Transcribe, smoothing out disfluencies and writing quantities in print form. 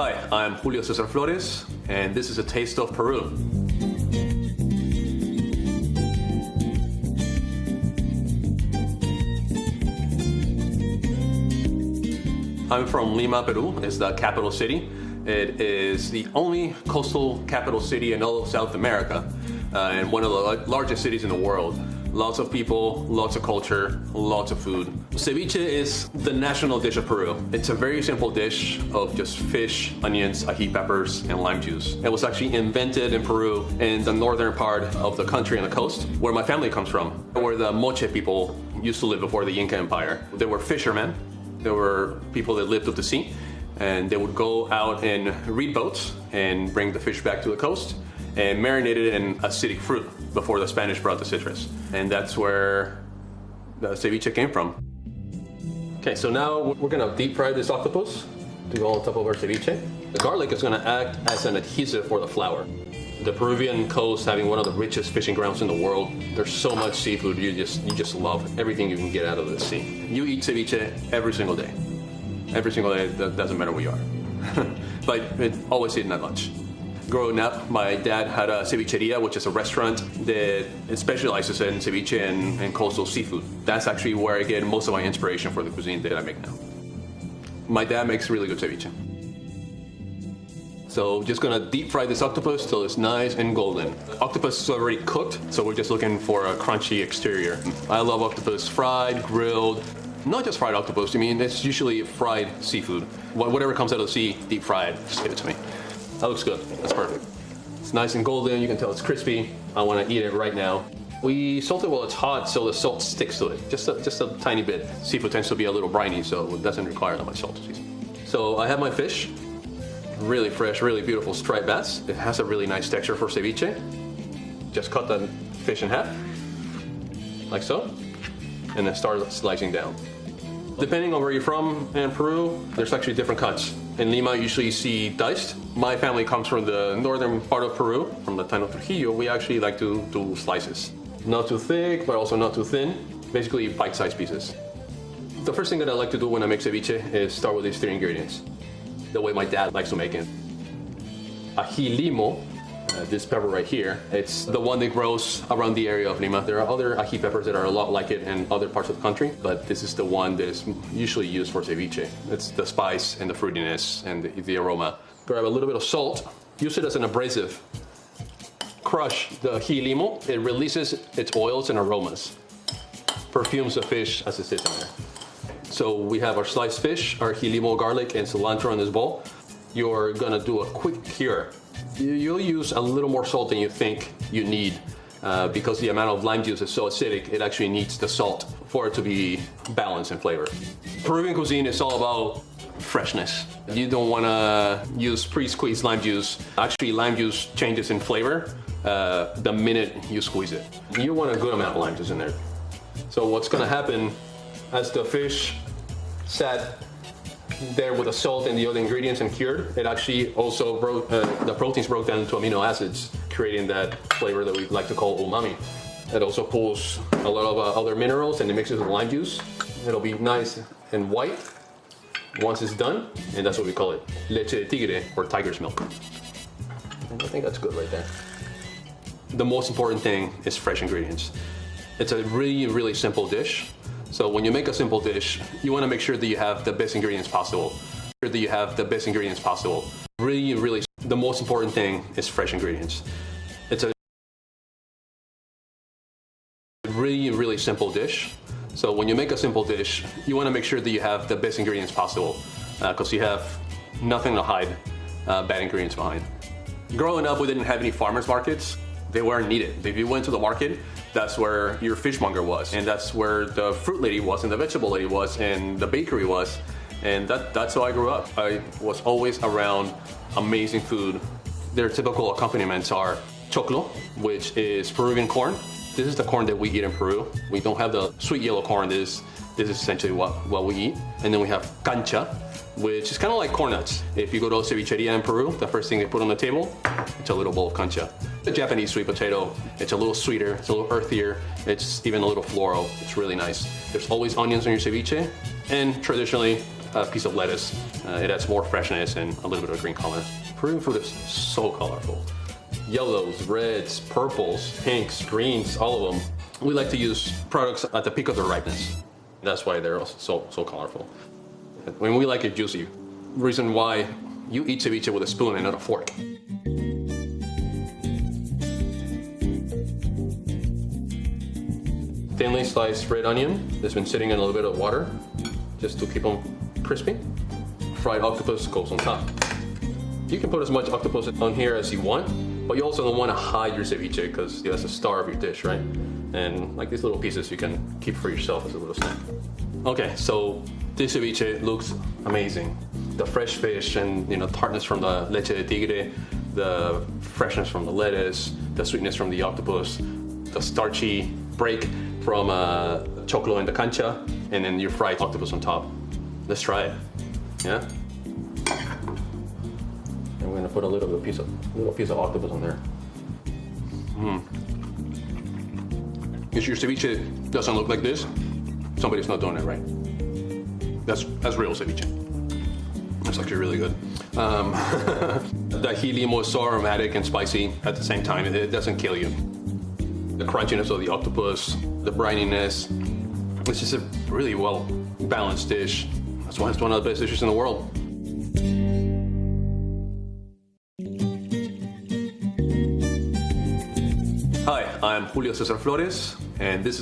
Hi, I'm Julio Cesar Florez, and this is a taste of Peru. I'm from Lima, Peru. It's the capital city. It is the only coastal capital city in all of South America, and one of the largest cities in the world. Lots of people, lots of culture, lots of food. Ceviche is the national dish of Peru. It's a very simple dish of just fish, onions, ají peppers, and lime juice. It was actually invented in Peru in the northern part of the country on the coast, where my family comes from, where the Moche people used to live before the Inca Empire. They were fishermen. There were people that lived at the sea, and they would go out and reed boats and bring the fish back to the coast and marinate it in acidic fruit before the Spanish brought the citrus. And that's where the ceviche came from. Okay, so now we're gonna deep fry this octopus to go on top of our ceviche. The garlic is gonna act as an adhesive for the flour. The Peruvian coast having one of the richest fishing grounds in the world. There's so much seafood, you just love everything you can get out of the sea. You eat ceviche every single day. Every single day, that doesn't matter where you are. But it always eaten at lunch. Growing up, my dad had a cevicheria, which is a restaurant that specializes in ceviche and coastal seafood. That's actually where I get most of my inspiration for the cuisine that I make now. My dad makes really good ceviche. So just gonna deep fry this octopus till it's nice and golden. Octopus is already cooked, so we're just looking for a crunchy exterior. I love octopus fried, grilled. Not just fried octopus, I mean, it's usually fried seafood. Whatever comes out of the sea, deep fried, just give it to me. That looks good, that's perfect. It's nice and golden, you can tell it's crispy. I wanna eat it right now. We salt it while it's hot so the salt sticks to it, just a tiny bit. Seafood tends to be a little briny, so it doesn't require that much salt. So I have my fish, really fresh, really beautiful striped bass. It has a really nice texture for ceviche. Just cut the fish in half, like so, and then start slicing down. Depending on where you're from in Peru, there's actually different cuts. In Lima, usually you see diced. My family comes from the northern part of Peru, from the town of Trujillo. We actually like to do slices. Not too thick, but also not too thin. Basically, bite-sized pieces. The first thing that I like to do when I make ceviche is start with these 3 ingredients, the way my dad likes to make it. Ají limo, this pepper right here, it's the one that grows around the area of Lima. There are other ají peppers that are a lot like it in other parts of the country, but this is the one that is usually used for ceviche. It's the spice and the fruitiness and the aroma. Grab a little bit of salt, use it as an abrasive. Crush the ají limo, it releases its oils and aromas. Perfumes the fish as it sits in there. So we have our sliced fish, our ají limo, garlic, and cilantro in this bowl. You're gonna do a quick cure. You'll use a little more salt than you think you need because the amount of lime juice is so acidic, it actually needs the salt for it to be balanced in flavor. Peruvian cuisine is all about freshness. You don't wanna use pre-squeezed lime juice. Actually, lime juice changes in flavor the minute you squeeze it. You want a good amount of lime juice in there. So what's gonna happen as the fish sat there with the salt and the other ingredients and cured, it actually also the proteins broke down into amino acids, creating that flavor that we like to call umami. It also pulls a lot of other minerals and it mixes with lime juice. It'll be nice and white once it's done, and that's what we call it, leche de tigre, or tiger's milk. And I think that's good right there. The most important thing is fresh ingredients. It's a really, really simple dish. So when you make a simple dish, you want to make sure that you have the best ingredients possible. Really, really, the most important thing is fresh ingredients. It's a really, really simple dish. So when you make a simple dish, you want to make sure that you have the best ingredients possible because you have nothing to hide bad ingredients behind. Growing up, we didn't have any farmers markets. They weren't needed. If you went to the market, that's where your fishmonger was, and that's where the fruit lady was, and the vegetable lady was, and the bakery was, and that's how I grew up. I was always around amazing food. Their typical accompaniments are CHOCLO, which is Peruvian corn. This is the corn that we eat in Peru. We don't have the sweet yellow corn. This is essentially what we eat. And then we have CANCHA, which is kind of like corn nuts. If you go to a cevicheria in Peru, the first thing they put on the table, it's a little bowl of CANCHA. The Japanese sweet potato, it's a little sweeter, it's a little earthier, it's even a little floral. It's really nice. There's always onions on your ceviche, and traditionally, a piece of lettuce. It adds more freshness and a little bit of green color. Peruvian food is so colorful. Yellows, reds, purples, pinks, greens, all of them. We like to use products at the peak of their ripeness. That's why they're so colorful. When we like it juicy, reason why you eat ceviche with a spoon and not a fork. Thinly sliced red onion that's been sitting in a little bit of water just to keep them crispy. Fried octopus goes on top. You can put as much octopus on here as you want, but you also don't want to hide your ceviche because that's the star of your dish, right? And like these little pieces you can keep for yourself as a little snack. Okay, so this ceviche looks amazing. The fresh fish and tartness from the leche de tigre, the freshness from the lettuce, the sweetness from the octopus, the starchy break from CHOCLO and the CANCHA, and then your fried octopus on top. Let's try it. Yeah. And we're gonna put a little piece of octopus on there. If your ceviche doesn't look like this, somebody's not doing it right. That's real ceviche. It's actually really good. The Julio is so aromatic and spicy at the same time. It doesn't kill you. The crunchiness of the octopus, the brininess. It's just a really well balanced dish. That's why it's one of the best dishes in the world. Hi, I'm Julio Cesar Florez, and this is